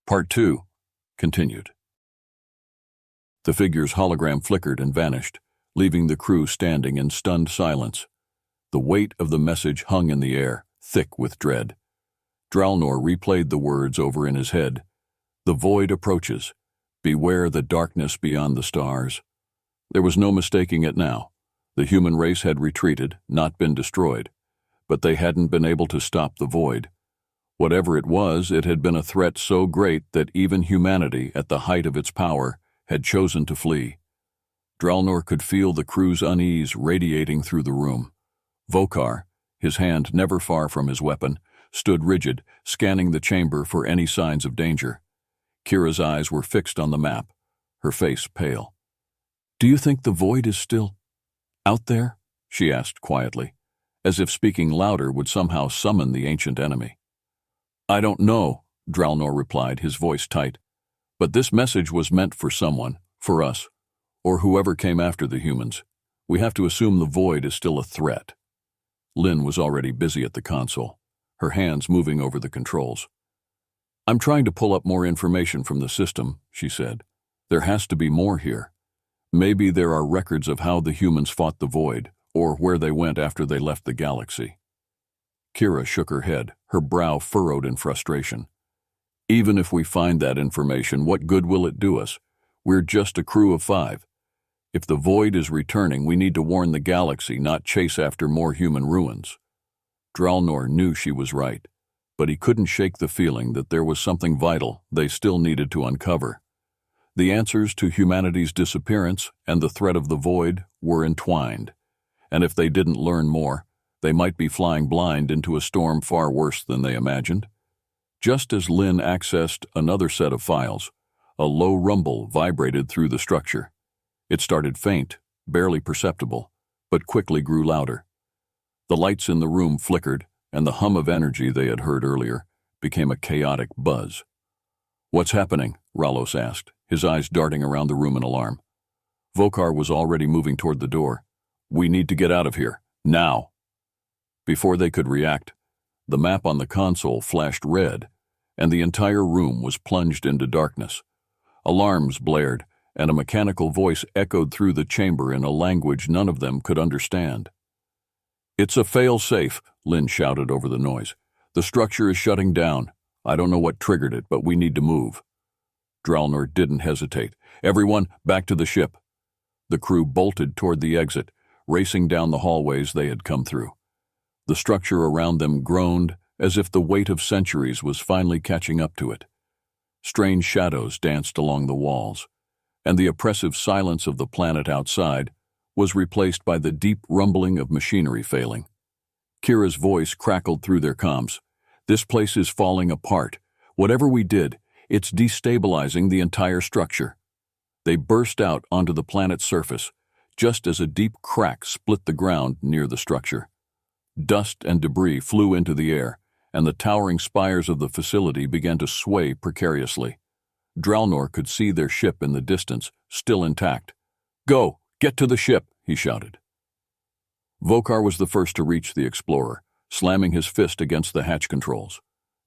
Part 2. Continued. The figure's hologram flickered and vanished, leaving the crew standing in stunned silence. The weight of the message hung in the air, thick with dread. Dralnor replayed the words over in his head. The void approaches. Beware the darkness beyond the stars. There was no mistaking it now. The human race had retreated, not been destroyed. But they hadn't been able to stop the void. Whatever it was, it had been a threat so great that even humanity, at the height of its power, had chosen to flee. Dralnor could feel the crew's unease radiating through the room. Vokar, his hand never far from his weapon, stood rigid, scanning the chamber for any signs of danger. Kira's eyes were fixed on the map, her face pale. "Do you think the void is still out there?" she asked quietly, as if speaking louder would somehow summon the ancient enemy. "I don't know," Dralnor replied, his voice tight. "But this message was meant for someone, for us, or whoever came after the humans. We have to assume the void is still a threat." Lynn was already busy at the console, her hands moving over the controls. "I'm trying to pull up more information from the system," she said. "There has to be more here. Maybe there are records of how the humans fought the void, or where they went after they left the galaxy." Kira shook her head, her brow furrowed in frustration. "Even if we find that information, what good will it do us? We're just a crew of 5. If the void is returning, we need to warn the galaxy, not chase after more human ruins." Dralnor knew she was right, but he couldn't shake the feeling that there was something vital they still needed to uncover. The answers to humanity's disappearance and the threat of the void were entwined, and if they didn't learn more, they might be flying blind into a storm far worse than they imagined. Just as Lynn accessed another set of files, a low rumble vibrated through the structure. It started faint, barely perceptible, but quickly grew louder. The lights in the room flickered, and the hum of energy they had heard earlier became a chaotic buzz. "What's happening?" Ralos asked, his eyes darting around the room in alarm. Vokar was already moving toward the door. "We need to get out of here, now." Before they could react, the map on the console flashed red, and the entire room was plunged into darkness. Alarms blared, and a mechanical voice echoed through the chamber in a language none of them could understand. "It's a fail-safe," Lynn shouted over the noise. "The structure is shutting down. I don't know what triggered it, but we need to move." Dralnor didn't hesitate. "Everyone, back to the ship." The crew bolted toward the exit, racing down the hallways they had come through. The structure around them groaned as if the weight of centuries was finally catching up to it. Strange shadows danced along the walls, and the oppressive silence of the planet outside was replaced by the deep rumbling of machinery failing. Kira's voice crackled through their comms. "This place is falling apart. Whatever we did, it's destabilizing the entire structure." They burst out onto the planet's surface, just as a deep crack split the ground near the structure. Dust and debris flew into the air, and the towering spires of the facility began to sway precariously. Dralnor could see their ship in the distance, still intact. "Go! Get to the ship!" he shouted. Vokar was the first to reach the Explorer, slamming his fist against the hatch controls.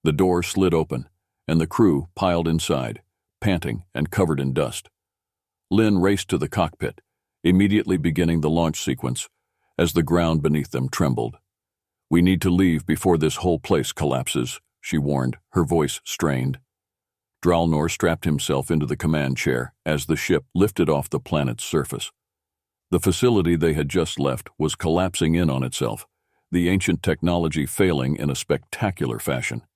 The door slid open, and the crew piled inside, panting and covered in dust. Lynn raced to the cockpit, immediately beginning the launch sequence, as the ground beneath them trembled. "We need to leave before this whole place collapses," she warned, her voice strained. Dralnor strapped himself into the command chair as the ship lifted off the planet's surface. The facility they had just left was collapsing in on itself, the ancient technology failing in a spectacular fashion.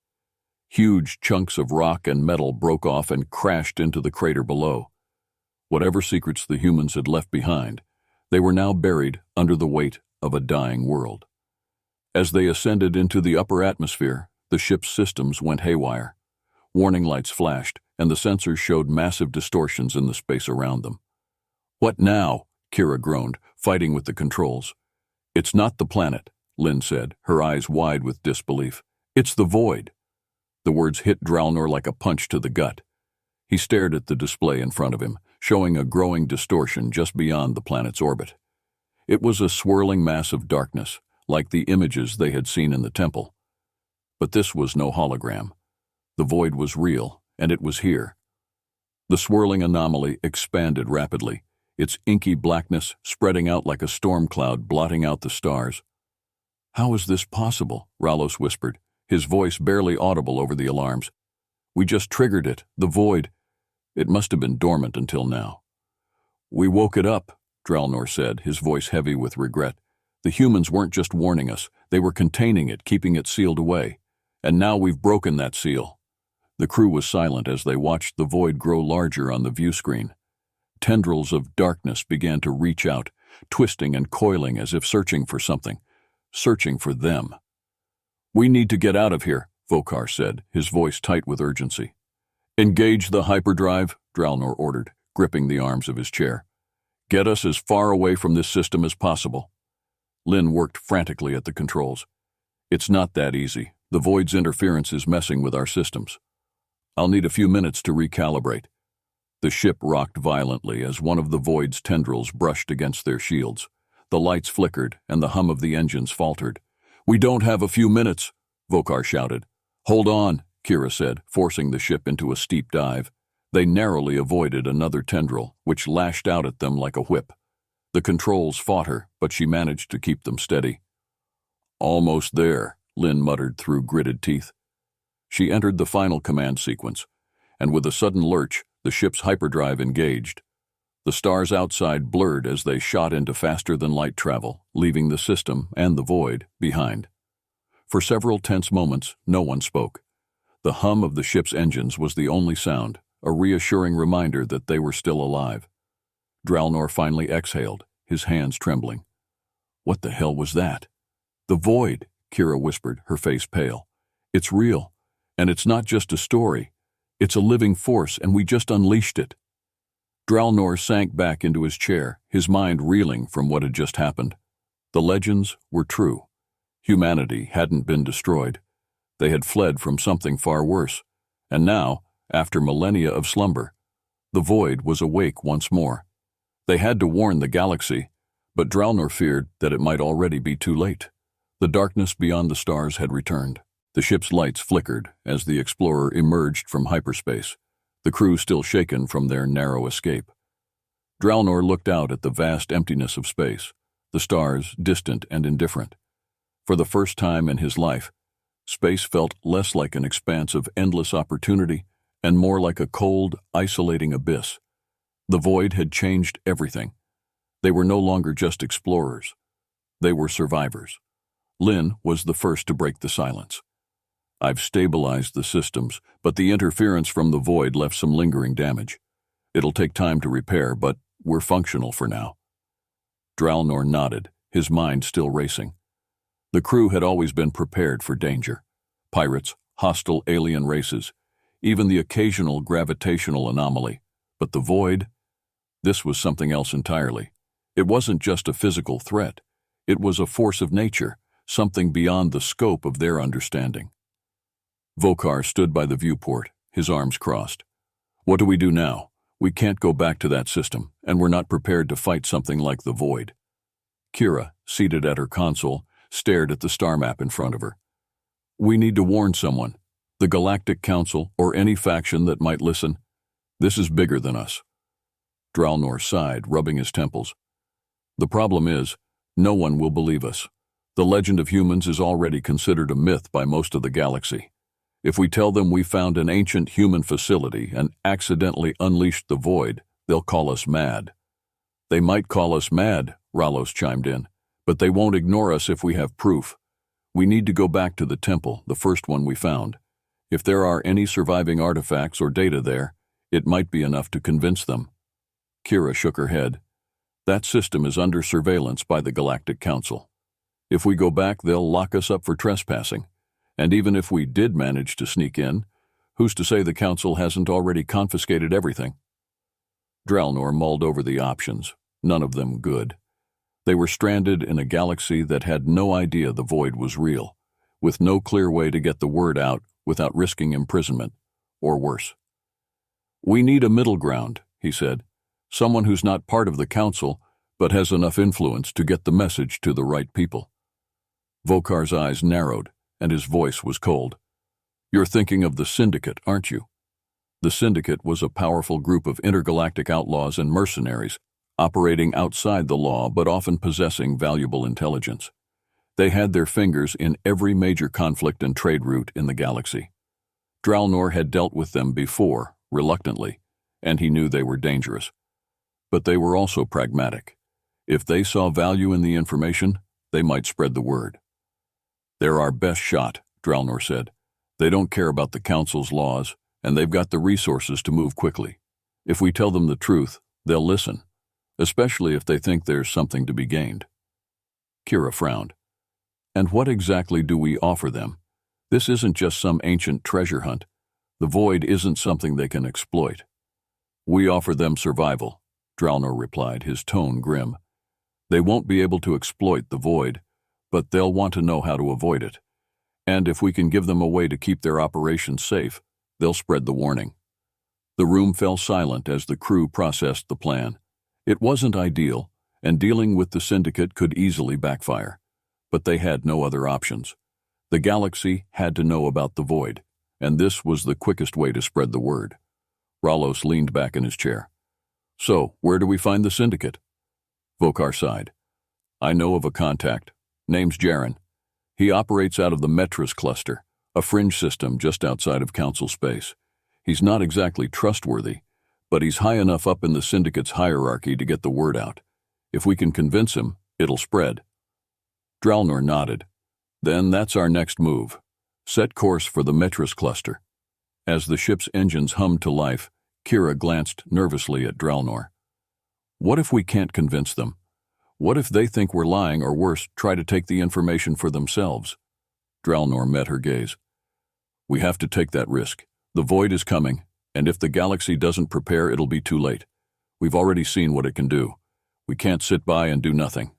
Huge chunks of rock and metal broke off and crashed into the crater below. Whatever secrets the humans had left behind, they were now buried under the weight of a dying world. As they ascended into the upper atmosphere, the ship's systems went haywire. Warning lights flashed, and the sensors showed massive distortions in the space around them. "What now?" Kira groaned, fighting with the controls. "It's not the planet," Lynn said, her eyes wide with disbelief. "It's the void." The words hit Dralnor like a punch to the gut. He stared at the display in front of him, showing a growing distortion just beyond the planet's orbit. It was a swirling mass of darkness, like the images they had seen in the temple. But this was no hologram. The void was real, and it was here. The swirling anomaly expanded rapidly, its inky blackness spreading out like a storm cloud, blotting out the stars. "How is this possible?" Ralos whispered, his voice barely audible over the alarms. "We just triggered it, the void. It must have been dormant until now." "We woke it up," Dralnor said, his voice heavy with regret. "The humans weren't just warning us, they were containing it, keeping it sealed away. And now we've broken that seal." The crew was silent as they watched the void grow larger on the view screen. Tendrils of darkness began to reach out, twisting and coiling as if searching for something, searching for them. "We need to get out of here," Vokar said, his voice tight with urgency. "Engage the hyperdrive," Dralnor ordered, gripping the arms of his chair. "Get us as far away from this system as possible." Lynn worked frantically at the controls. "It's not that easy. The void's interference is messing with our systems. I'll need a few minutes to recalibrate." The ship rocked violently as one of the void's tendrils brushed against their shields. The lights flickered and the hum of the engines faltered. "We don't have a few minutes," Vokar shouted. "Hold on," Kira said, forcing the ship into a steep dive. They narrowly avoided another tendril, which lashed out at them like a whip. The controls fought her, but she managed to keep them steady. "Almost there," Lynn muttered through gritted teeth. She entered the final command sequence, and with a sudden lurch, the ship's hyperdrive engaged. The stars outside blurred as they shot into faster-than-light travel, leaving the system and the void behind. For several tense moments, no one spoke. The hum of the ship's engines was the only sound, a reassuring reminder that they were still alive. Dralnor finally exhaled, his hands trembling. "What the hell was that?" "The void," Kira whispered, her face pale. "It's real, and it's not just a story. It's a living force, and we just unleashed it." Dralnor sank back into his chair, his mind reeling from what had just happened. The legends were true. Humanity hadn't been destroyed. They had fled from something far worse, and now, after millennia of slumber, the void was awake once more. They had to warn the galaxy, but Dralnor feared that it might already be too late. The darkness beyond the stars had returned. The ship's lights flickered as the explorer emerged from hyperspace, the crew still shaken from their narrow escape. Dralnor looked out at the vast emptiness of space, the stars distant and indifferent. For the first time in his life, space felt less like an expanse of endless opportunity and more like a cold, isolating abyss. The void had changed everything. They were no longer just explorers. They were survivors. Lynn was the first to break the silence. "I've stabilized the systems, but the interference from the void left some lingering damage. It'll take time to repair, but we're functional for now." Dralnor nodded, his mind still racing. The crew had always been prepared for danger. Pirates, hostile alien races, even the occasional gravitational anomaly. But the void? This was something else entirely. It wasn't just a physical threat. It was a force of nature, something beyond the scope of their understanding. Vokar stood by the viewport, his arms crossed. "What do we do now? We can't go back to that system, and we're not prepared to fight something like the void." Kira, seated at her console, stared at the star map in front of her. "We need to warn someone, the Galactic Council or any faction that might listen. This is bigger than us." Dralnor sighed, rubbing his temples. "The problem is, no one will believe us. The legend of humans is already considered a myth by most of the galaxy. If we tell them we found an ancient human facility and accidentally unleashed the void, they'll call us mad." "They might call us mad," Ralos chimed in, "but they won't ignore us if we have proof. We need to go back to the temple, the first one we found. If there are any surviving artifacts or data there, it might be enough to convince them." Kira shook her head. "That system is under surveillance by the Galactic Council. If we go back, they'll lock us up for trespassing. And even if we did manage to sneak in, who's to say the Council hasn't already confiscated everything?" Dralnor mulled over the options, none of them good. They were stranded in a galaxy that had no idea the void was real, with no clear way to get the word out without risking imprisonment, or worse. "We need a middle ground," he said. "Someone who's not part of the Council, but has enough influence to get the message to the right people." Vokar's eyes narrowed, and his voice was cold. "You're thinking of the Syndicate, aren't you?" The Syndicate was a powerful group of intergalactic outlaws and mercenaries, operating outside the law but often possessing valuable intelligence. They had their fingers in every major conflict and trade route in the galaxy. Dralnor had dealt with them before, reluctantly, and he knew they were dangerous. But they were also pragmatic. If they saw value in the information, they might spread the word. "They're our best shot," Dralnor said. "They don't care about the Council's laws, and they've got the resources to move quickly. If we tell them the truth, they'll listen, especially if they think there's something to be gained." Kira frowned. "And what exactly do we offer them? This isn't just some ancient treasure hunt. The void isn't something they can exploit." "We offer them survival," Dralnor replied, his tone grim. "They won't be able to exploit the void, but they'll want to know how to avoid it. And if we can give them a way to keep their operations safe, they'll spread the warning." The room fell silent as the crew processed the plan. It wasn't ideal, and dealing with the Syndicate could easily backfire. But they had no other options. The galaxy had to know about the void, and this was the quickest way to spread the word. Ralos leaned back in his chair. "So, where do we find the Syndicate?" Vokar sighed. "I know of a contact. Name's Jaren. He operates out of the Metris cluster, a fringe system just outside of Council space. He's not exactly trustworthy, but he's high enough up in the Syndicate's hierarchy to get the word out. If we can convince him, it'll spread." Dralnor nodded. "Then that's our next move. Set course for the Metris cluster." As the ship's engines hummed to life, Kira glanced nervously at Dralnor. "What if we can't convince them? What if they think we're lying or worse, try to take the information for themselves?" Dralnor met her gaze. "We have to take that risk. The void is coming, and if the galaxy doesn't prepare, it'll be too late. We've already seen what it can do. We can't sit by and do nothing."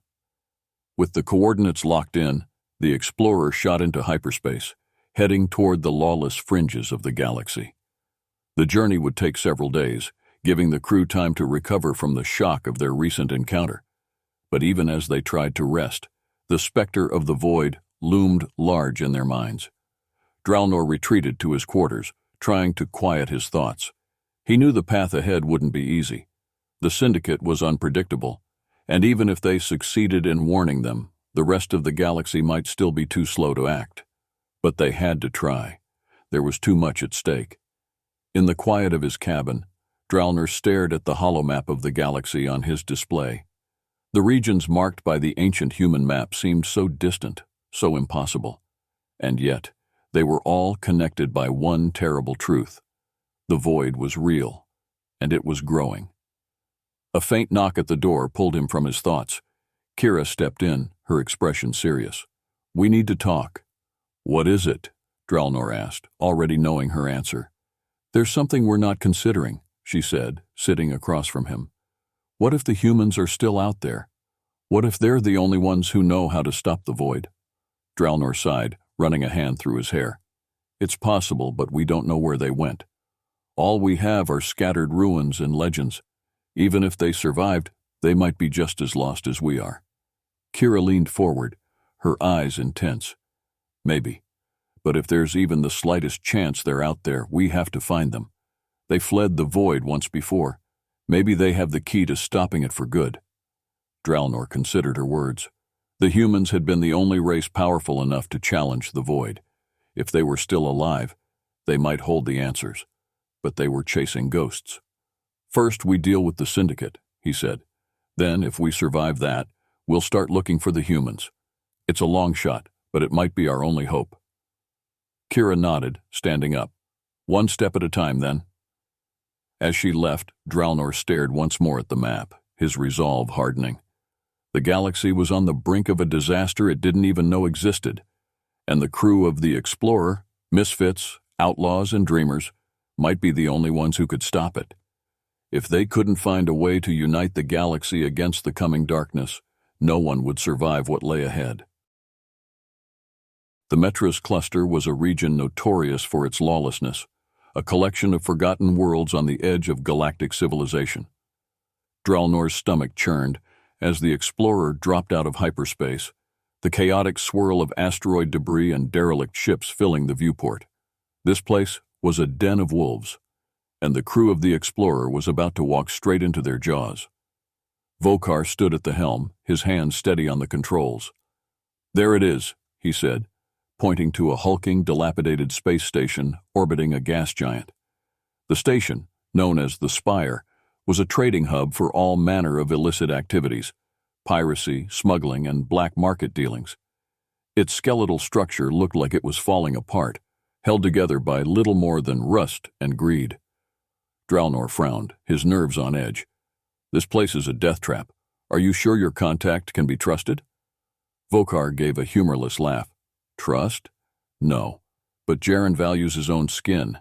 With the coordinates locked in, the explorer shot into hyperspace, heading toward the lawless fringes of the galaxy. The journey would take several days, giving the crew time to recover from the shock of their recent encounter. But even as they tried to rest, the specter of the void loomed large in their minds. Dralnor retreated to his quarters, trying to quiet his thoughts. He knew the path ahead wouldn't be easy. The Syndicate was unpredictable, and even if they succeeded in warning them, the rest of the galaxy might still be too slow to act. But they had to try. There was too much at stake. In the quiet of his cabin, Dralnor stared at the holomap of the galaxy on his display. The regions marked by the ancient human map seemed so distant, so impossible. And yet, they were all connected by one terrible truth. The void was real, and it was growing. A faint knock at the door pulled him from his thoughts. Kira stepped in, her expression serious. "We need to talk." "What is it?" Dralnor asked, already knowing her answer. "There's something we're not considering," she said, sitting across from him. "What if the humans are still out there? What if they're the only ones who know how to stop the void?" Dralnor sighed, running a hand through his hair. "It's possible, but we don't know where they went. All we have are scattered ruins and legends. Even if they survived, they might be just as lost as we are." Kira leaned forward, her eyes intense. "Maybe. But if there's even the slightest chance they're out there, we have to find them. They fled the void once before. Maybe they have the key to stopping it for good." Dralnor considered her words. The humans had been the only race powerful enough to challenge the void. If they were still alive, they might hold the answers. But they were chasing ghosts. "First, we deal with the Syndicate," he said. "Then, if we survive that, we'll start looking for the humans. It's a long shot, but it might be our only hope." Kira nodded, standing up. "One step at a time, then." As she left, Dralnor stared once more at the map, his resolve hardening. The galaxy was on the brink of a disaster it didn't even know existed, and the crew of the Explorer, misfits, outlaws, and dreamers, might be the only ones who could stop it. If they couldn't find a way to unite the galaxy against the coming darkness, no one would survive what lay ahead. The Metris cluster was a region notorious for its lawlessness, a collection of forgotten worlds on the edge of galactic civilization. Dralnor's stomach churned as the Explorer dropped out of hyperspace, the chaotic swirl of asteroid debris and derelict ships filling the viewport. This place was a den of wolves, and the crew of the Explorer was about to walk straight into their jaws. Vokar stood at the helm, his hands steady on the controls. "There it is," he said, pointing to a hulking, dilapidated space station orbiting a gas giant. The station, known as the Spire, was a trading hub for all manner of illicit activities: piracy, smuggling, and black market dealings. Its skeletal structure looked like it was falling apart, held together by little more than rust and greed. Dralnor frowned, his nerves on edge. "This place is a death trap. Are you sure your contact can be trusted?" Vokar gave a humorless laugh. "Trust? No. But Jaren values his own skin.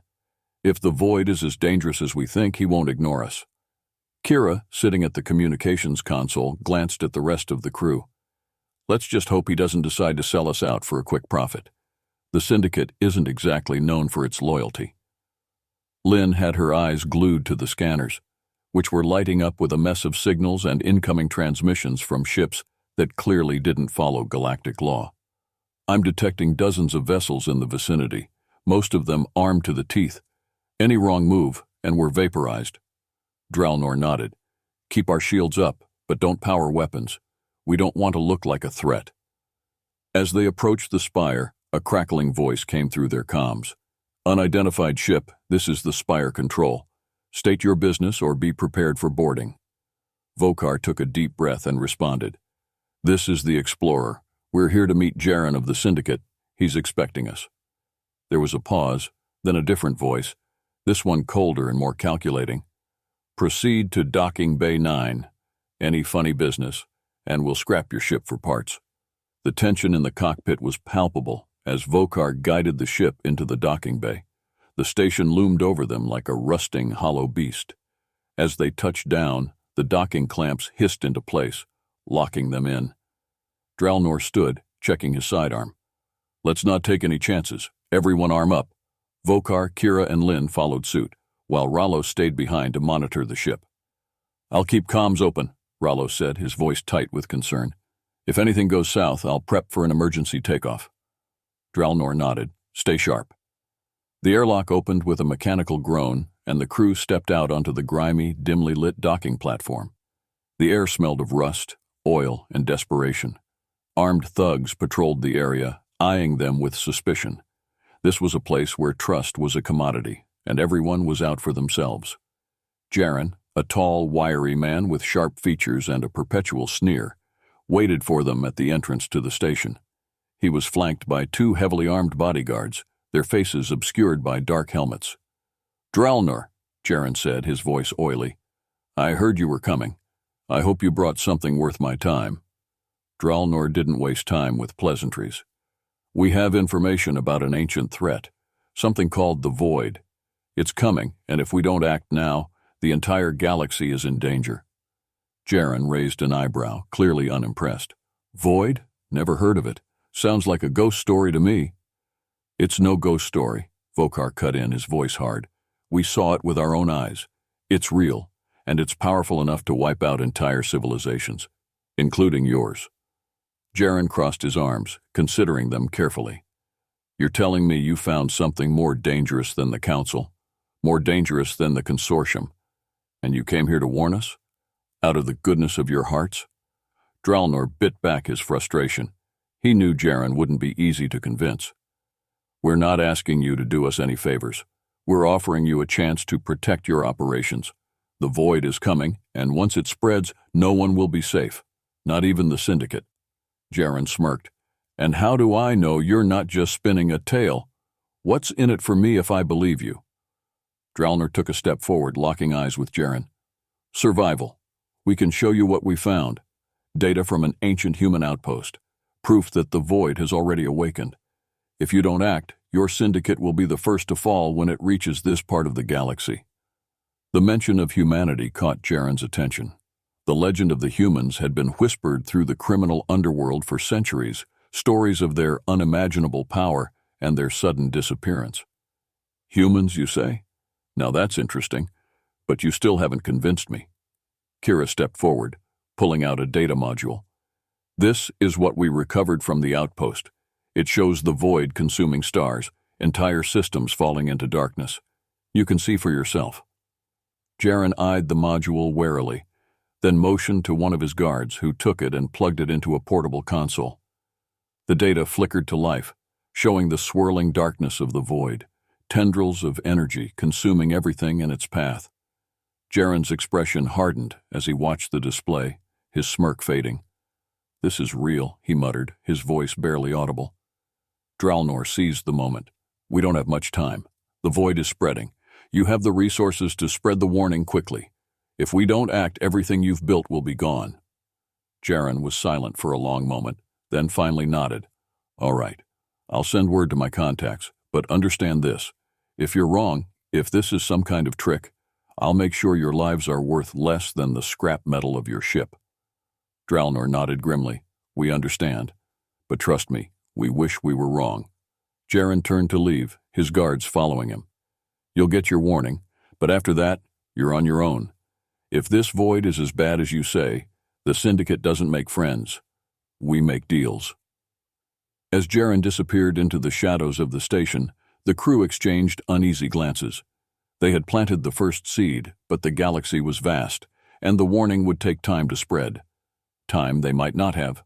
If the void is as dangerous as we think, he won't ignore us." Kira, sitting at the communications console, glanced at the rest of the crew. "Let's just hope he doesn't decide to sell us out for a quick profit. The Syndicate isn't exactly known for its loyalty." Lynn had her eyes glued to the scanners, which were lighting up with a mess of signals and incoming transmissions from ships that clearly didn't follow galactic law. "I'm detecting dozens of vessels in the vicinity, most of them armed to the teeth. Any wrong move, and we're vaporized." Dralnor nodded. "Keep our shields up, but don't power weapons. We don't want to look like a threat." As they approached the Spire, a crackling voice came through their comms. "Unidentified ship, this is the Spire control. State your business or be prepared for boarding." Vokar took a deep breath and responded. "This is the Explorer. We're here to meet Jaren of the Syndicate. He's expecting us." There was a pause, then a different voice, this one colder and more calculating. "Proceed to Docking Bay 9. Any funny business, and we'll scrap your ship for parts." The tension in the cockpit was palpable as Vokar guided the ship into the docking bay. The station loomed over them like a rusting, hollow beast. As they touched down, the docking clamps hissed into place, locking them in. Dralnor stood, checking his sidearm. "Let's not take any chances. Everyone arm up." Vokar, Kira, and Lynn followed suit, while Rallo stayed behind to monitor the ship. "I'll keep comms open," Rallo said, his voice tight with concern. "If anything goes south, I'll prep for an emergency takeoff." Dralnor nodded. "Stay sharp." The airlock opened with a mechanical groan, and the crew stepped out onto the grimy, dimly lit docking platform. The air smelled of rust, oil, and desperation. Armed thugs patrolled the area, eyeing them with suspicion. This was a place where trust was a commodity, and everyone was out for themselves. Jaren, a tall, wiry man with sharp features and a perpetual sneer, waited for them at the entrance to the station. He was flanked by two heavily armed bodyguards, their faces obscured by dark helmets. "Dralnor," Jaren said, his voice oily. "I heard you were coming. I hope you brought something worth my time." Dralnor didn't waste time with pleasantries. "We have information about an ancient threat, something called the Void. It's coming, and if we don't act now, the entire galaxy is in danger." Jaren raised an eyebrow, clearly unimpressed. "Void? Never heard of it. Sounds like a ghost story to me." "It's no ghost story," Vokar cut in, his voice hard. "We saw it with our own eyes. It's real, and it's powerful enough to wipe out entire civilizations, including yours." Jaren crossed his arms, considering them carefully. "You're telling me you found something more dangerous than the Council, more dangerous than the Consortium, and you came here to warn us? Out of the goodness of your hearts?" Dralnor bit back his frustration. He knew Jaren wouldn't be easy to convince. "We're not asking you to do us any favors. We're offering you a chance to protect your operations. The Void is coming, and once it spreads, no one will be safe, not even the Syndicate." Jaren smirked. "And how do I know you're not just spinning a tale? What's in it for me if I believe you?" Dralnor took a step forward, locking eyes with Jaren. "Survival. We can show you what we found. Data from an ancient human outpost. Proof that the Void has already awakened. If you don't act, your Syndicate will be the first to fall when it reaches this part of the galaxy." The mention of humanity caught Jaren's attention. The legend of the humans had been whispered through the criminal underworld for centuries, stories of their unimaginable power and their sudden disappearance. "Humans, you say? Now that's interesting, but you still haven't convinced me." Kira stepped forward, pulling out a data module. "This is what we recovered from the outpost. It shows the Void consuming stars, entire systems falling into darkness. You can see for yourself." Jaren eyed the module warily, then motioned to one of his guards, who took it and plugged it into a portable console. The data flickered to life, showing the swirling darkness of the void, tendrils of energy consuming everything in its path. Jaren's expression hardened as he watched the display, his smirk fading. "This is real," he muttered, his voice barely audible. Dralnor seized the moment. "We don't have much time. The void is spreading. You have the resources to spread the warning quickly. If we don't act, everything you've built will be gone." Jaren was silent for a long moment, then finally nodded. "All right. I'll send word to my contacts, but understand this. If you're wrong, if this is some kind of trick, I'll make sure your lives are worth less than the scrap metal of your ship." Dralnor nodded grimly. "We understand. But trust me, we wish we were wrong." Jaren turned to leave, his guards following him. "You'll get your warning, but after that, you're on your own. If this void is as bad as you say, the Syndicate doesn't make friends. We make deals." As Jaren disappeared into the shadows of the station, the crew exchanged uneasy glances. They had planted the first seed, but the galaxy was vast, and the warning would take time to spread. Time they might not have.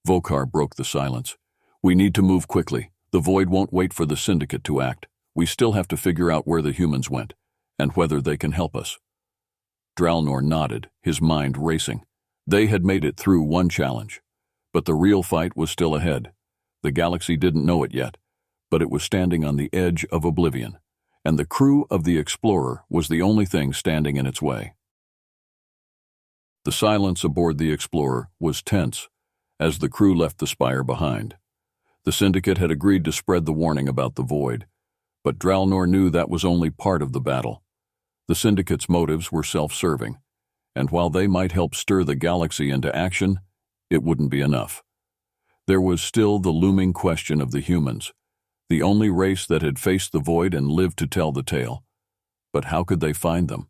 Vokar broke the silence. "We need to move quickly. The void won't wait for the Syndicate to act. We still have to figure out where the humans went, and whether they can help us." Dralnor nodded, his mind racing. They had made it through one challenge, but the real fight was still ahead. The galaxy didn't know it yet, but it was standing on the edge of oblivion, and the crew of the Explorer was the only thing standing in its way. The silence aboard the Explorer was tense as the crew left the spire behind. The Syndicate had agreed to spread the warning about the void, but Dralnor knew that was only part of the battle. The Syndicate's motives were self-serving, and while they might help stir the galaxy into action, it wouldn't be enough. There was still the looming question of the humans, the only race that had faced the void and lived to tell the tale. But how could they find them?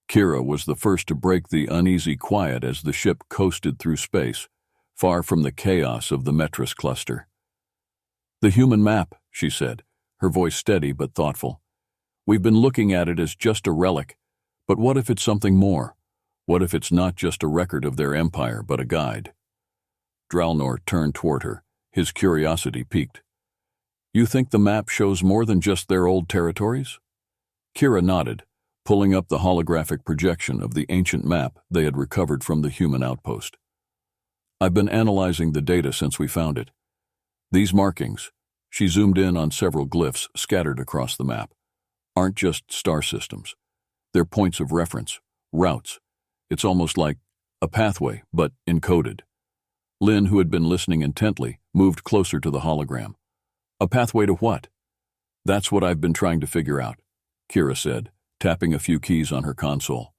Kira was the first to break the uneasy quiet as the ship coasted through space, far from the chaos of the Metris cluster. "The human map," she said, her voice steady but thoughtful. "We've been looking at it as just a relic, but what if it's something more? What if it's not just a record of their empire, but a guide?" Dralnor turned toward her, his curiosity piqued. "You think the map shows more than just their old territories?" Kira nodded, pulling up the holographic projection of the ancient map they had recovered from the human outpost. "I've been analyzing the data since we found it. These markings," she zoomed in on several glyphs scattered across the map, "aren't just star systems. They're points of reference, routes. It's almost like a pathway, but encoded." Lynn, who had been listening intently, moved closer to the hologram. "A pathway to what?" "That's what I've been trying to figure out," Kira said, tapping a few keys on her console.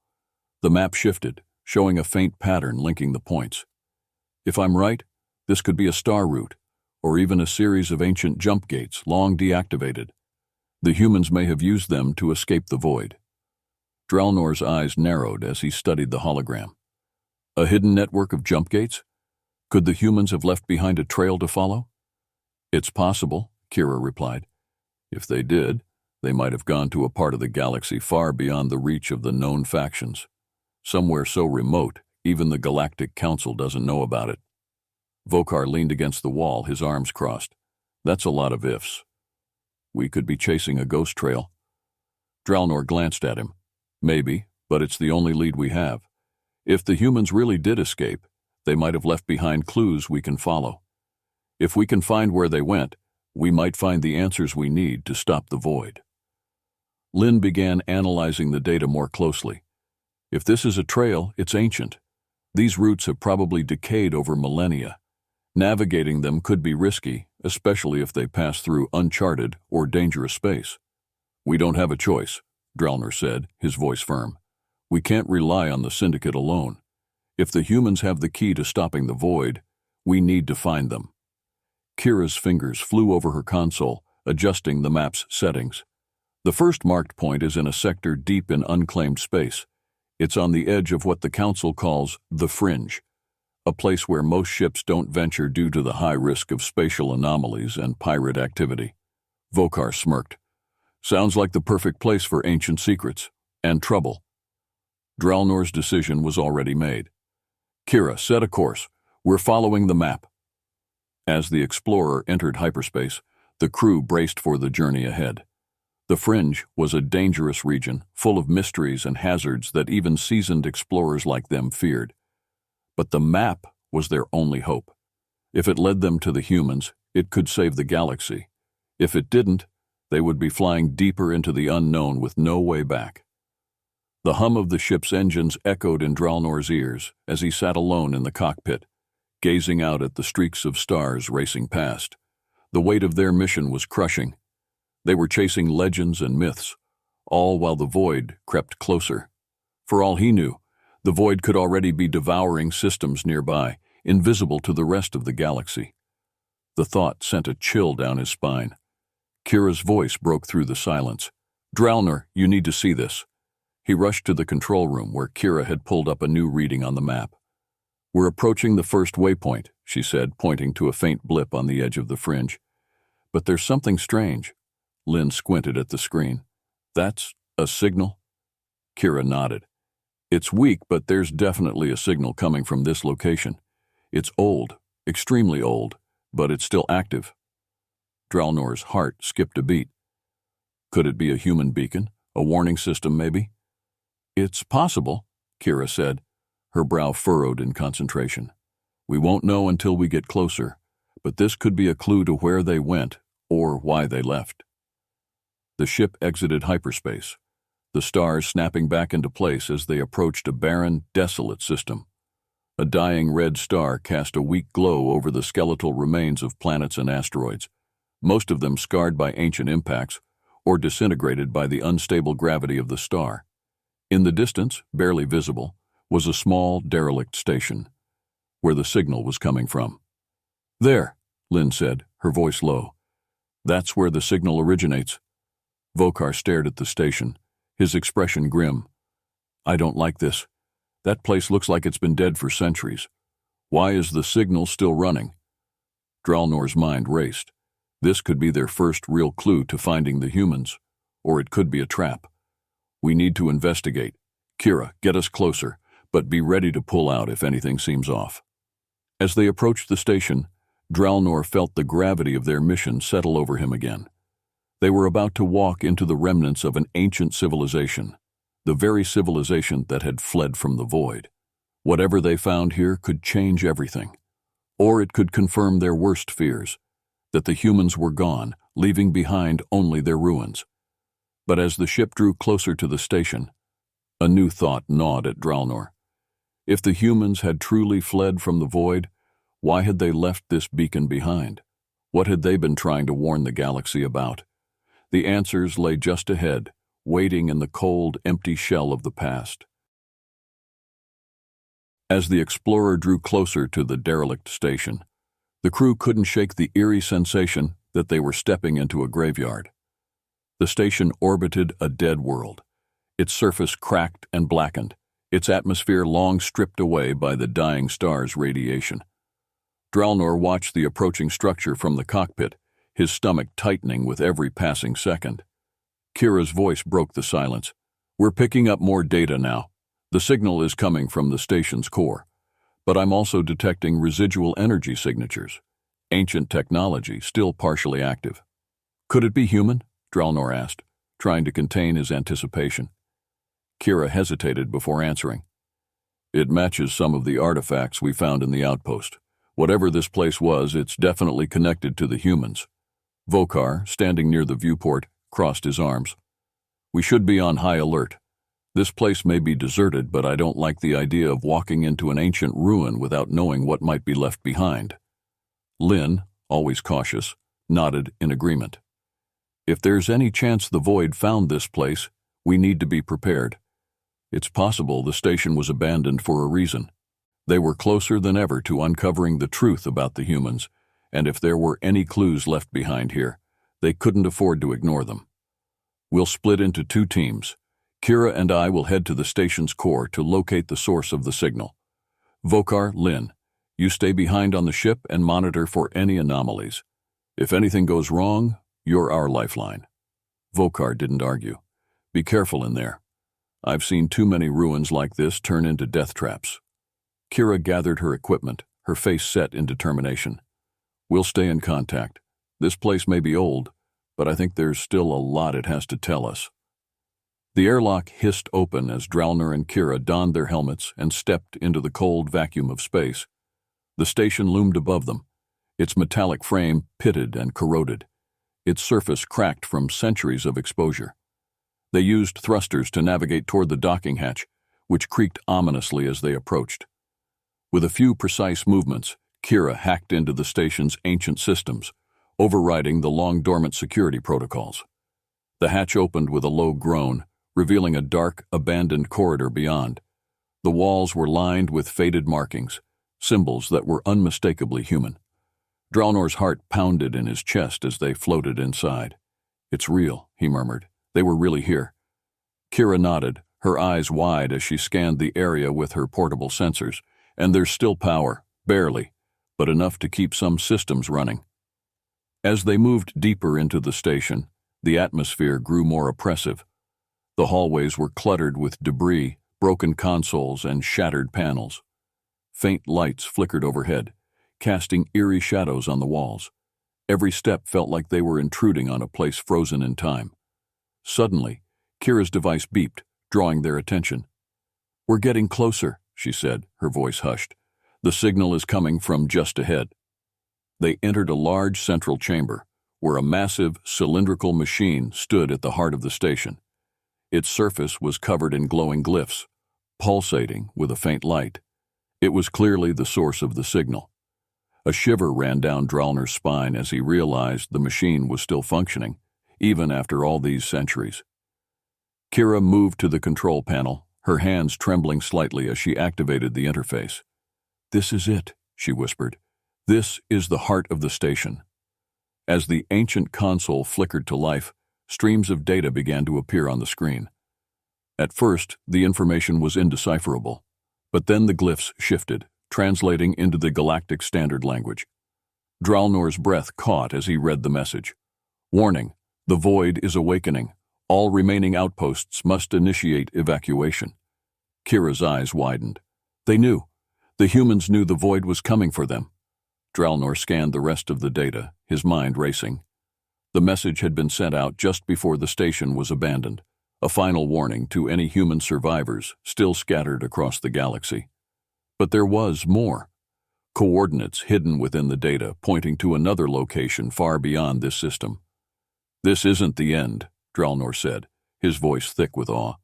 The map shifted, showing a faint pattern linking the points. "If I'm right, this could be a star route, or even a series of ancient jump gates long deactivated. The humans may have used them to escape the void." Dralnor's eyes narrowed as he studied the hologram. "A hidden network of jump gates? Could the humans have left behind a trail to follow?" "It's possible," Kira replied. "If they did, they might have gone to a part of the galaxy far beyond the reach of the known factions. Somewhere so remote, even the Galactic Council doesn't know about it." Vokar leaned against the wall, his arms crossed. "That's a lot of ifs. We could be chasing a ghost trail." Dralnor glanced at him. "Maybe, but it's the only lead we have. If the humans really did escape, they might have left behind clues we can follow. If we can find where they went, we might find the answers we need to stop the void." Lynn began analyzing the data more closely. "If this is a trail, it's ancient. These routes have probably decayed over millennia. Navigating them could be risky, especially if they pass through uncharted or dangerous space." "We don't have a choice," Dralnor said, his voice firm. "We can't rely on the Syndicate alone. If the humans have the key to stopping the void, we need to find them." Kira's fingers flew over her console, adjusting the map's settings. The first marked point is in a sector deep in unclaimed space. It's on the edge of what the Council calls the Fringe, a place where most ships don't venture due to the high risk of spatial anomalies and pirate activity. Vokar smirked. "Sounds like the perfect place for ancient secrets. and trouble. Dralnor's decision was already made. Kira, set a course. We're following the map. As the explorer entered hyperspace, the crew braced for the journey ahead. The Fringe was a dangerous region, full of mysteries and hazards that even seasoned explorers like them feared. But the map was their only hope. If it led them to the humans, it could save the galaxy. If it didn't, they would be flying deeper into the unknown with no way back. The hum of the ship's engines echoed in Dralnor's ears as he sat alone in the cockpit, gazing out at the streaks of stars racing past. The weight of their mission was crushing. They were chasing legends and myths, all while the void crept closer. For all he knew, the void could already be devouring systems nearby, invisible to the rest of the galaxy. The thought sent a chill down his spine. Kira's voice broke through the silence. "Dralnor, you need to see this." He rushed to the control room where Kira had pulled up a new reading on the map. "We're approaching the first waypoint," she said, pointing to a faint blip on the edge of the Fringe. "But there's something strange." Lynn squinted at the screen. "That's a signal?" Kira nodded. "It's weak, but there's definitely a signal coming from this location. It's old, extremely old, but it's still active." Dralnor's heart skipped a beat. Could it be a human beacon? A warning system, maybe? "It's possible," Kira said, her brow furrowed in concentration. "We won't know until we get closer, but this could be a clue to where they went or why they left." The ship exited hyperspace, the stars snapping back into place as they approached a barren, desolate system. A dying red star cast a weak glow over the skeletal remains of planets and asteroids, most of them scarred by ancient impacts or disintegrated by the unstable gravity of the star. In the distance, barely visible, was a small, derelict station, where the signal was coming from. "There," Lynn said, her voice low. "That's where the signal originates." Vokar stared at the station, his expression grim. "I don't like this. That place looks like it's been dead for centuries. Why is the signal still running?" Dralnor's mind raced. This could be their first real clue to finding the humans, or it could be a trap. "We need to investigate. Kira, get us closer, but be ready to pull out if anything seems off." As they approached the station, Dralnor felt the gravity of their mission settle over him again. They were about to walk into the remnants of an ancient civilization, the very civilization that had fled from the void. Whatever they found here could change everything. Or it could confirm their worst fears, that the humans were gone, leaving behind only their ruins. But as the ship drew closer to the station, a new thought gnawed at Dralnor. If the humans had truly fled from the void, why had they left this beacon behind? What had they been trying to warn the galaxy about? The answers lay just ahead, waiting in the cold, empty shell of the past. As the explorer drew closer to the derelict station, the crew couldn't shake the eerie sensation that they were stepping into a graveyard. The station orbited a dead world, its surface cracked and blackened, its atmosphere long stripped away by the dying star's radiation. Dralnor watched the approaching structure from the cockpit, his stomach tightening with every passing second. Kira's voice broke the silence. "We're picking up more data now. The signal is coming from the station's core, but I'm also detecting residual energy signatures, ancient technology still partially active." "Could it be human?" Dralnor asked, trying to contain his anticipation. Kira hesitated before answering. "It matches some of the artifacts we found in the outpost. Whatever this place was, it's definitely connected to the humans." Vokar, standing near the viewport, crossed his arms. "We should be on high alert. This place may be deserted, but I don't like the idea of walking into an ancient ruin without knowing what might be left behind." Lynn, always cautious, nodded in agreement. "If there's any chance the void found this place, we need to be prepared. It's possible the station was abandoned for a reason. They were closer than ever to uncovering the truth about the humans, and if there were any clues left behind here, they couldn't afford to ignore them. We'll split into 2 teams. Kira and I will head to the station's core to locate the source of the signal. Vokar, Lynn, you stay behind on the ship and monitor for any anomalies. If anything goes wrong, you're our lifeline." Vokar didn't argue. "Be careful in there. I've seen too many ruins like this turn into death traps. Kira gathered her equipment, her face set in determination. We'll stay in contact. This place may be old, but I think there's still a lot it has to tell us. The airlock hissed open as Dralner and Kira donned their helmets and stepped into the cold vacuum of space. The station loomed above them, its metallic frame pitted and corroded, its surface cracked from centuries of exposure. They used thrusters to navigate toward the docking hatch, which creaked ominously as they approached. With a few precise movements, Kira hacked into the station's ancient systems, overriding the long-dormant security protocols. The hatch opened with a low groan, revealing a dark, abandoned corridor beyond. The walls were lined with faded markings, symbols that were unmistakably human. Dralnor's heart pounded in his chest as they floated inside. "It's real," he murmured. "They were really here." Kira nodded, her eyes wide as she scanned the area with her portable sensors. "And there's still power, barely, but enough to keep some systems running." As they moved deeper into the station, the atmosphere grew more oppressive. The hallways were cluttered with debris, broken consoles, and shattered panels. Faint lights flickered overhead, casting eerie shadows on the walls. Every step felt like they were intruding on a place frozen in time. Suddenly, Kira's device beeped, drawing their attention. "We're getting closer," she said, her voice hushed. "The signal is coming from just ahead." They entered a large central chamber, where a massive, cylindrical machine stood at the heart of the station. Its surface was covered in glowing glyphs, pulsating with a faint light. It was clearly the source of the signal. A shiver ran down Dralner's spine as he realized the machine was still functioning, even after all these centuries. Kira moved to the control panel, her hands trembling slightly as she activated the interface. "This is it," she whispered. "This is the heart of the station." As the ancient console flickered to life, streams of data began to appear on the screen. At first, the information was indecipherable, but then the glyphs shifted, translating into the galactic standard language. Dralnor's breath caught as he read the message. "Warning, the void is awakening. All remaining outposts must initiate evacuation." Kira's eyes widened. They knew. The humans knew the void was coming for them. Dralnor scanned the rest of the data, his mind racing. The message had been sent out just before the station was abandoned, a final warning to any human survivors still scattered across the galaxy. But there was more. Coordinates hidden within the data pointing to another location far beyond this system. "This isn't the end," Dralnor said, his voice thick with awe.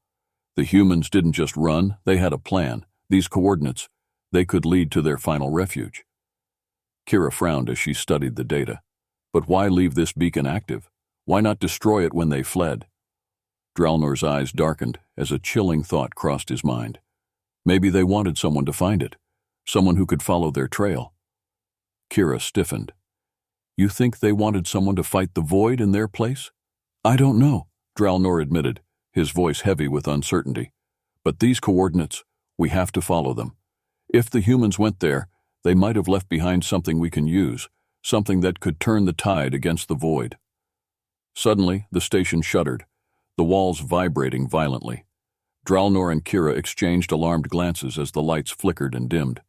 "The humans didn't just run, they had a plan. These coordinates, they could lead to their final refuge." Kira frowned as she studied the data. But why leave this beacon active? Why not destroy it when they fled? Dralnor's eyes darkened as a chilling thought crossed his mind. Maybe they wanted someone to find it, someone who could follow their trail. Kira stiffened. "You think they wanted someone to fight the void in their place?" "I don't know," Dralnor admitted, his voice heavy with uncertainty. "But these coordinates, we have to follow them. If the humans went there, they might have left behind something we can use, something that could turn the tide against the void." Suddenly, the station shuddered, the walls vibrating violently. Dralnor and Kira exchanged alarmed glances as the lights flickered and dimmed.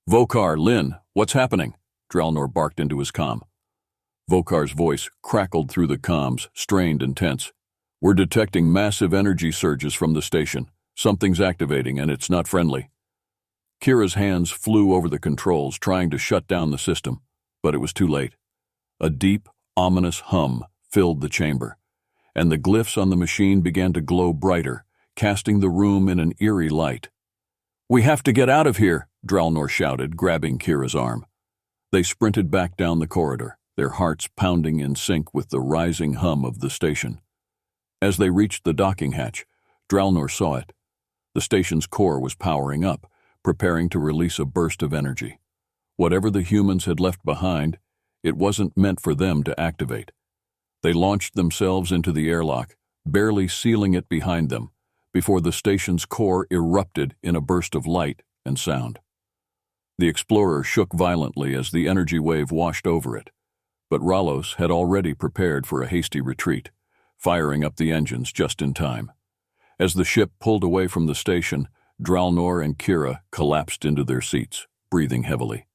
"Vokar, Lin, what's happening?" Dralnor barked into his comm. Vokar's voice crackled through the comms, strained and tense. "We're detecting massive energy surges from the station. Something's activating, and it's not friendly." Kira's hands flew over the controls, trying to shut down the system, but it was too late. A deep, ominous hum filled the chamber, and the glyphs on the machine began to glow brighter, casting the room in an eerie light. "We have to get out of here," Dralnor shouted, grabbing Kira's arm. They sprinted back down the corridor, their hearts pounding in sync with the rising hum of the station. As they reached the docking hatch, Dralnor saw it. The station's core was powering up, preparing to release a burst of energy. Whatever the humans had left behind, it wasn't meant for them to activate. They launched themselves into the airlock, barely sealing it behind them, before the station's core erupted in a burst of light and sound. The Explorer shook violently as the energy wave washed over it, but Ralos had already prepared for a hasty retreat, firing up the engines just in time. As the ship pulled away from the station, Dralnor and Kira collapsed into their seats, breathing heavily.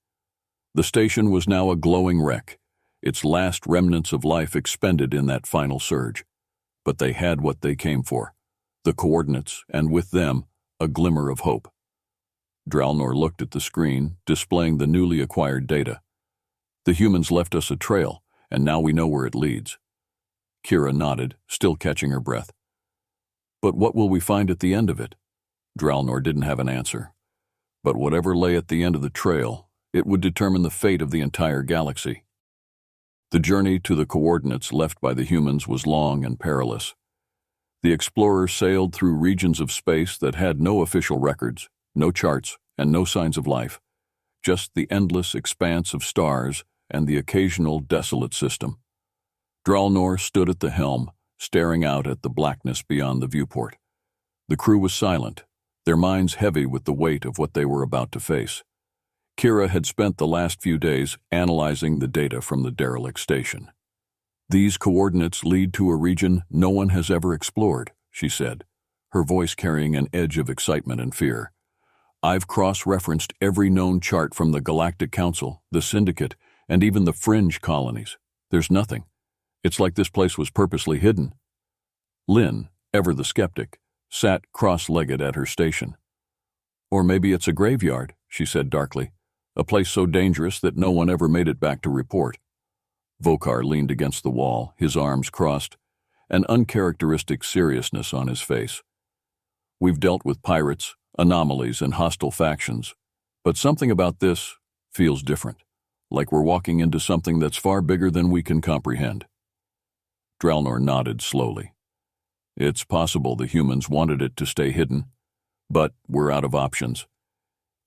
The station was now a glowing wreck, its last remnants of life expended in that final surge. But they had what they came for, the coordinates, and with them, a glimmer of hope. Dralnor looked at the screen, displaying the newly acquired data. The humans left us a trail, and now we know where it leads. Kira nodded, still catching her breath. But what will we find at the end of it? Dralnor didn't have an answer. But whatever lay at the end of the trail, it would determine the fate of the entire galaxy. The journey to the coordinates left by the humans was long and perilous. The explorers sailed through regions of space that had no official records, no charts, and no signs of life, just the endless expanse of stars and the occasional desolate system. Dralnor stood at the helm, staring out at the blackness beyond the viewport. The crew was silent, their minds heavy with the weight of what they were about to face. Kira had spent the last few days analyzing the data from the derelict station. "These coordinates lead to a region no one has ever explored," she said, her voice carrying an edge of excitement and fear. "I've cross-referenced every known chart from the Galactic Council, the Syndicate, and even the fringe colonies. There's nothing. It's like this place was purposely hidden." Lynn, ever the skeptic, sat cross-legged at her station. "Or maybe it's a graveyard," she said darkly, "a place so dangerous that no one ever made it back to report." Vokar leaned against the wall, his arms crossed, an uncharacteristic seriousness on his face. "We've dealt with pirates, anomalies, and hostile factions, but something about this feels different, like we're walking into something that's far bigger than we can comprehend." Dralnor nodded slowly. "It's possible the humans wanted it to stay hidden, but we're out of options.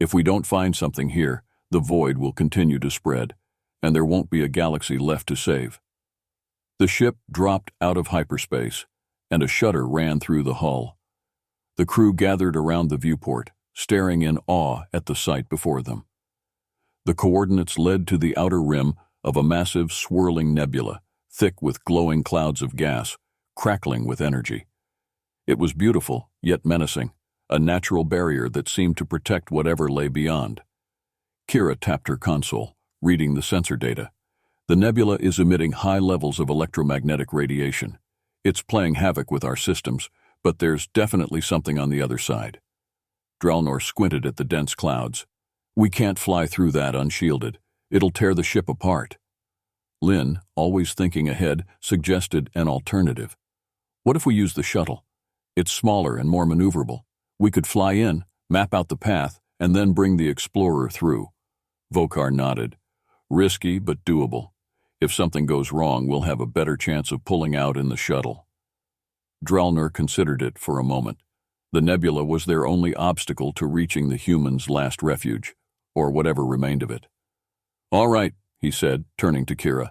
If we don't find something here, the void will continue to spread, and there won't be a galaxy left to save." The ship dropped out of hyperspace, and a shudder ran through the hull. The crew gathered around the viewport, staring in awe at the sight before them. The coordinates led to the outer rim of a massive, swirling nebula, thick with glowing clouds of gas, crackling with energy. It was beautiful, yet menacing, a natural barrier that seemed to protect whatever lay beyond. Kira tapped her console, reading the sensor data. "The nebula is emitting high levels of electromagnetic radiation. It's playing havoc with our systems, but there's definitely something on the other side." Dralnor squinted at the dense clouds. "We can't fly through that unshielded. It'll tear the ship apart." Lynn, always thinking ahead, suggested an alternative. "What if we use the shuttle? It's smaller and more maneuverable. We could fly in, map out the path, and then bring the explorer through." Vokar nodded. "Risky, but doable. If something goes wrong, we'll have a better chance of pulling out in the shuttle." Dralnor considered it for a moment. The nebula was their only obstacle to reaching the humans' last refuge, or whatever remained of it. "All right," he said, turning to Kira.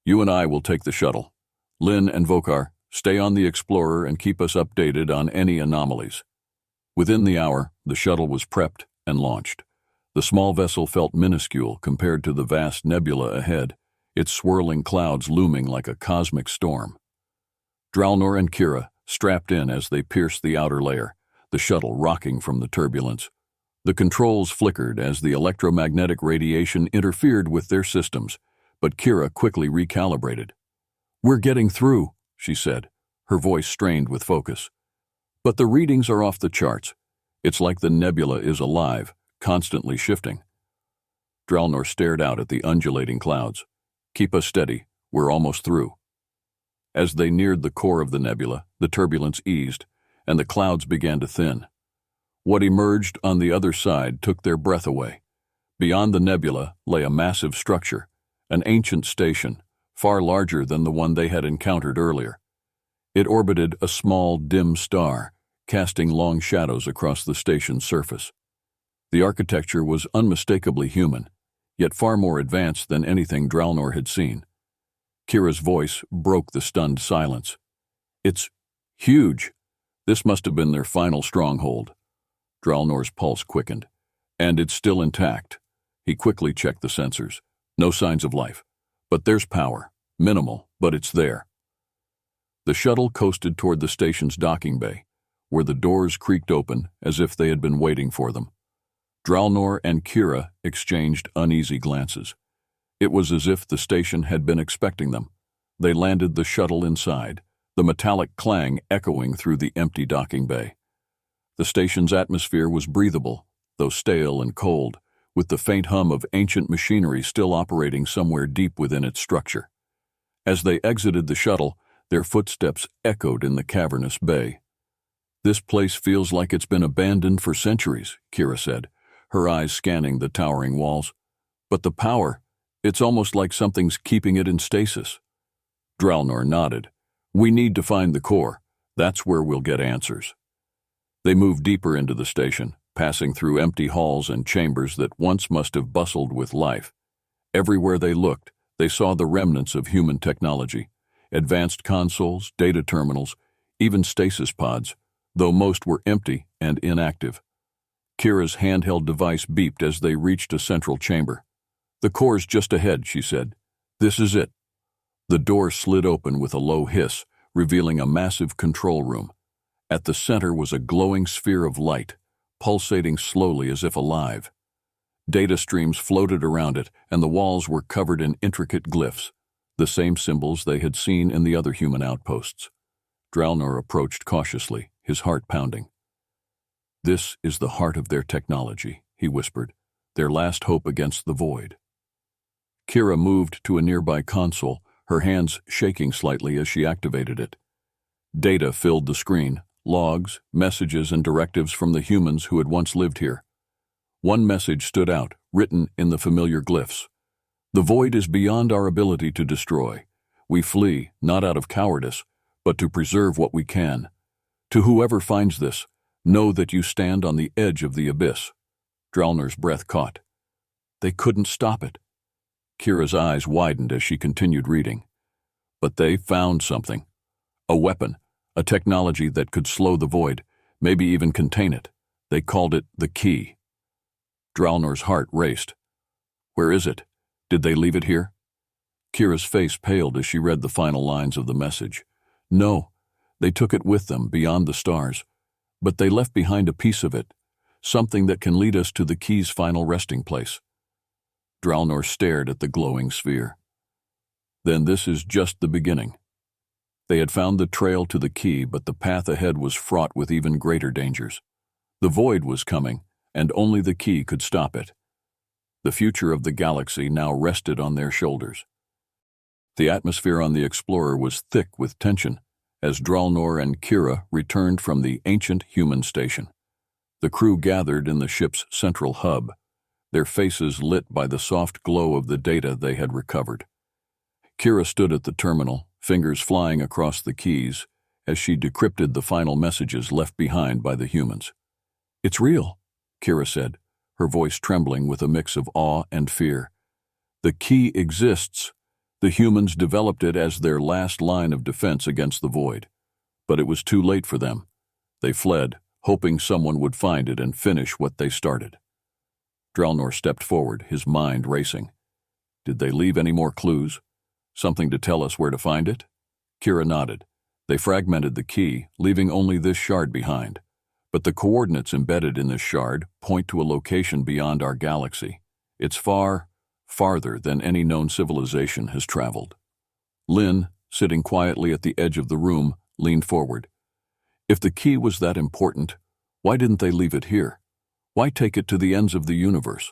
"You and I will take the shuttle. Lynn and Vokar, stay on the Explorer and keep us updated on any anomalies." Within the hour, the shuttle was prepped and launched. The small vessel felt minuscule compared to the vast nebula ahead, its swirling clouds looming like a cosmic storm. Dralnor and Kira strapped in as they pierced the outer layer, the shuttle rocking from the turbulence. The controls flickered as the electromagnetic radiation interfered with their systems, but Kira quickly recalibrated. "We're getting through," she said, her voice strained with focus. "But the readings are off the charts. It's like the nebula is alive, constantly shifting." Dralnor stared out at the undulating clouds. "Keep us steady. We're almost through." As they neared the core of the nebula, the turbulence eased, and the clouds began to thin. What emerged on the other side took their breath away. Beyond the nebula lay a massive structure, an ancient station, far larger than the one they had encountered earlier. It orbited a small, dim star, casting long shadows across the station's surface. The architecture was unmistakably human, yet far more advanced than anything Dralnor had seen. Kira's voice broke the stunned silence. "It's huge. This must have been their final stronghold." Dralnor's pulse quickened. "And it's still intact." He quickly checked the sensors. No signs of life. But there's power. Minimal, but it's there. The shuttle coasted toward the station's docking bay. where the doors creaked open as if they had been waiting for them. Dralnor and Kira exchanged uneasy glances. It was as if the station had been expecting them. They landed the shuttle inside, the metallic clang echoing through the empty docking bay. The station's atmosphere was breathable, though stale and cold, with the faint hum of ancient machinery still operating somewhere deep within its structure. As they exited the shuttle, their footsteps echoed in the cavernous bay. "This place feels like it's been abandoned for centuries," Kira said, her eyes scanning the towering walls. "But the power, it's almost like something's keeping it in stasis." Dralnor nodded. "We need to find the core. That's where we'll get answers." They moved deeper into the station, passing through empty halls and chambers that once must have bustled with life. Everywhere they looked, they saw the remnants of human technology: advanced consoles, data terminals, even stasis pods, though most were empty and inactive. Kira's handheld device beeped as they reached a central chamber. "The core's just ahead," she said. "This is it." The door slid open with a low hiss, revealing a massive control room. At the center was a glowing sphere of light, pulsating slowly as if alive. Data streams floated around it, and the walls were covered in intricate glyphs, the same symbols they had seen in the other human outposts. Dralnor approached cautiously, his heart pounding. "This is the heart of their technology," he whispered, "their last hope against the void." Kira moved to a nearby console, her hands shaking slightly as she activated it. Data filled the screen, logs, messages, and directives from the humans who had once lived here. One message stood out, written in the familiar glyphs. "The void is beyond our ability to destroy. We flee, not out of cowardice, but to preserve what we can. To whoever finds this, know that you stand on the edge of the abyss." Dralnor's breath caught. They couldn't stop it. Kira's eyes widened as she continued reading. But they found something. A weapon, a technology that could slow the void, maybe even contain it. They called it the key. Dralnor's heart raced. "Where is it? Did they leave it here?" Kira's face paled as she read the final lines of the message. "No, they took it with them beyond the stars. But they left behind a piece of it, something that can lead us to the key's final resting place." Dralnor stared at the glowing sphere. "Then this is just the beginning." They had found the trail to the key, but the path ahead was fraught with even greater dangers. The void was coming, and only the key could stop it. The future of the galaxy now rested on their shoulders. The atmosphere on the Explorer was thick with tension as Dralnor and Kira returned from the ancient human station. The crew gathered in the ship's central hub, their faces lit by the soft glow of the data they had recovered. Kira stood at the terminal, fingers flying across the keys, as she decrypted the final messages left behind by the humans. "It's real," Kira said, her voice trembling with a mix of awe and fear. "The key exists. The humans developed it as their last line of defense against the void. But it was too late for them. They fled, hoping someone would find it and finish what they started." Dralnor stepped forward, his mind racing. "Did they leave any more clues? Something to tell us where to find it?" Kira nodded. "They fragmented the key, leaving only this shard behind. But the coordinates embedded in this shard point to a location beyond our galaxy. It's farther than any known civilization has traveled." Lynn, sitting quietly at the edge of the room, leaned forward. "If the key was that important, why didn't they leave it here? Why take it to the ends of the universe?"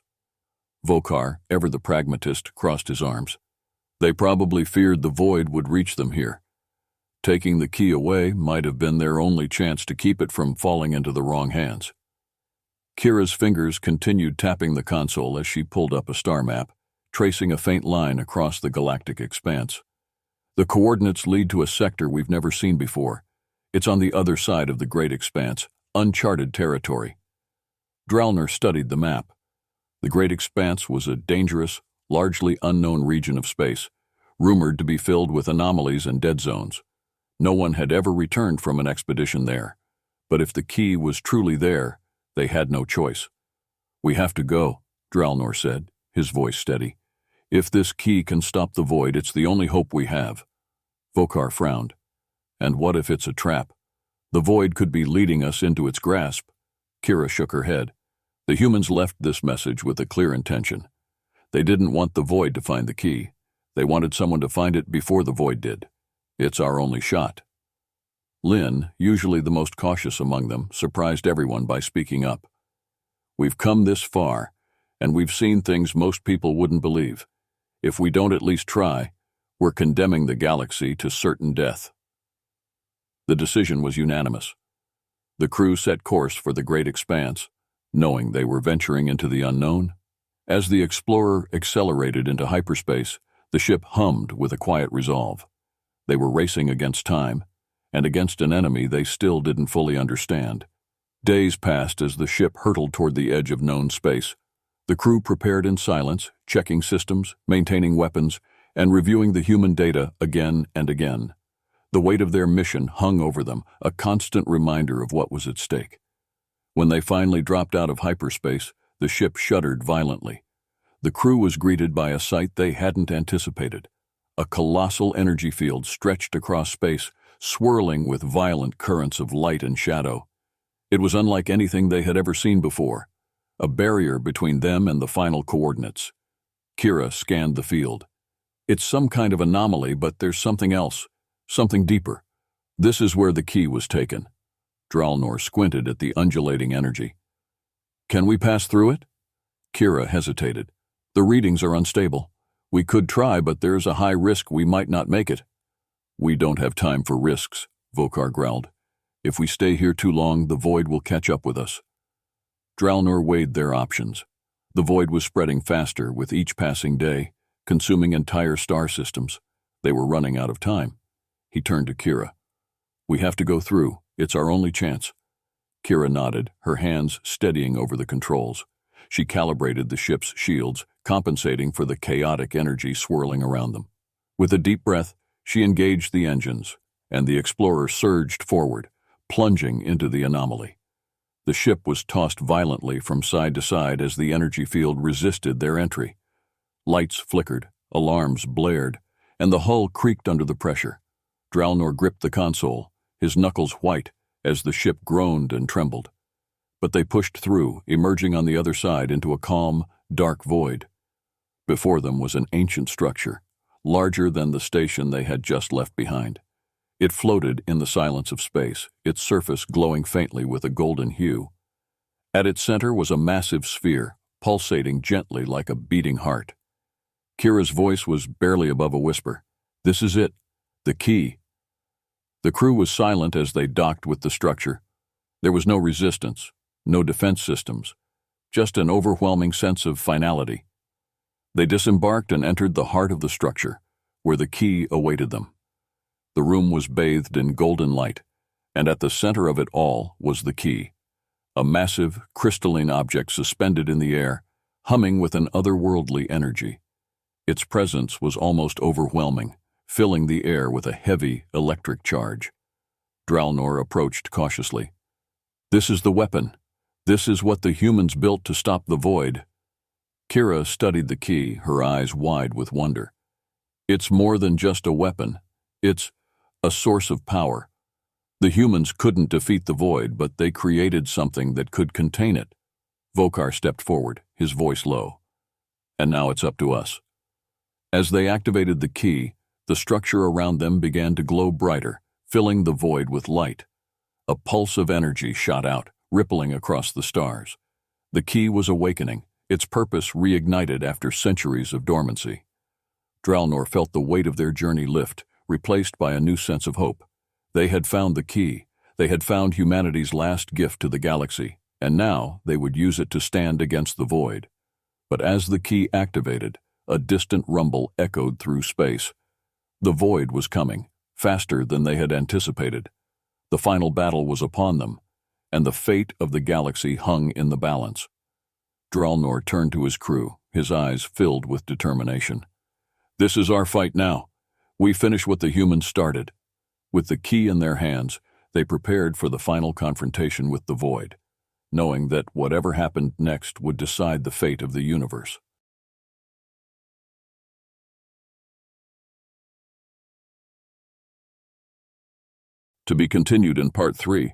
Vokar, ever the pragmatist, crossed his arms. "They probably feared the void would reach them here. Taking the key away might have been their only chance to keep it from falling into the wrong hands." Kira's fingers continued tapping the console as she pulled up a star map, tracing a faint line across the galactic expanse. "The coordinates lead to a sector we've never seen before. It's on the other side of the great expanse, uncharted territory." Dralnor studied the map. The great expanse was a dangerous, largely unknown region of space, rumored to be filled with anomalies and dead zones. No one had ever returned from an expedition there, but if the key was truly there, they had no choice. "We have to go," Dralnor said, his voice steady. "If this key can stop the void, it's the only hope we have." Vokar frowned. "And what if it's a trap? The void could be leading us into its grasp. Kira shook her head. The humans left this message with a clear intention. They didn't want the void to find the key. They wanted someone to find it before the void did. It's our only shot. Lynn, usually the most cautious among them, surprised everyone by speaking up. We've come this far, and we've seen things most people wouldn't believe. If we don't at least try, we're condemning the galaxy to certain death. The decision was unanimous. The crew set course for the great expanse, knowing they were venturing into the unknown. As the Explorer accelerated into hyperspace, the ship hummed with a quiet resolve. They were racing against time, and against an enemy they still didn't fully understand. Days passed as the ship hurtled toward the edge of known space. The crew prepared in silence, checking systems, maintaining weapons, and reviewing the human data again and again. The weight of their mission hung over them, a constant reminder of what was at stake. When they finally dropped out of hyperspace, the ship shuddered violently. The crew was greeted by a sight they hadn't anticipated. A colossal energy field stretched across space, swirling with violent currents of light and shadow. It was unlike anything they had ever seen before, a barrier between them and the final coordinates. Kira scanned the field. It's some kind of anomaly, but there's something else, something deeper. This is where the key was taken. Dralnor squinted at the undulating energy. Can we pass through it? Kira hesitated. The readings are unstable. We could try, but there's a high risk we might not make it. We don't have time for risks, Vokar growled. If we stay here too long, the void will catch up with us. Dralnor weighed their options. The void was spreading faster with each passing day, consuming entire star systems. They were running out of time. He turned to Kira. We have to go through. It's our only chance. Kira nodded, her hands steadying over the controls. She calibrated the ship's shields, compensating for the chaotic energy swirling around them. With a deep breath, she engaged the engines, and the Explorer surged forward, plunging into the anomaly. The ship was tossed violently from side to side as the energy field resisted their entry. Lights flickered, alarms blared, and the hull creaked under the pressure. Dralnor gripped the console, his knuckles white, as the ship groaned and trembled. But they pushed through, emerging on the other side into a calm, dark void. Before them was an ancient structure, larger than the station they had just left behind. It floated in the silence of space, its surface glowing faintly with a golden hue. At its center was a massive sphere, pulsating gently like a beating heart. Kira's voice was barely above a whisper. This is it, the key. The crew was silent as they docked with the structure. There was no resistance, no defense systems, just an overwhelming sense of finality. They disembarked and entered the heart of the structure, where the key awaited them. The room was bathed in golden light, and at the center of it all was the key, a massive, crystalline object suspended in the air, humming with an otherworldly energy. Its presence was almost overwhelming, filling the air with a heavy electric charge. Dralnor approached cautiously. This is the weapon. This is what the humans built to stop the void. Kira studied the key, her eyes wide with wonder. It's more than just a weapon. It's a source of power. The humans couldn't defeat the void, but they created something that could contain it. Vokar stepped forward, his voice low. And now it's up to us. As they activated the key, the structure around them began to glow brighter, filling the void with light. A pulse of energy shot out, rippling across the stars. The key was awakening, its purpose reignited after centuries of dormancy. Dralnor felt the weight of their journey lift, replaced by a new sense of hope. They had found the key. They had found humanity's last gift to the galaxy, and now they would use it to stand against the void. But as the key activated, a distant rumble echoed through space. The void was coming, faster than they had anticipated. The final battle was upon them, and the fate of the galaxy hung in the balance. Dralnor turned to his crew, his eyes filled with determination. This is our fight now. We finish what the humans started. With the key in their hands, they prepared for the final confrontation with the void, knowing that whatever happened next would decide the fate of the universe. To be continued in Part 3.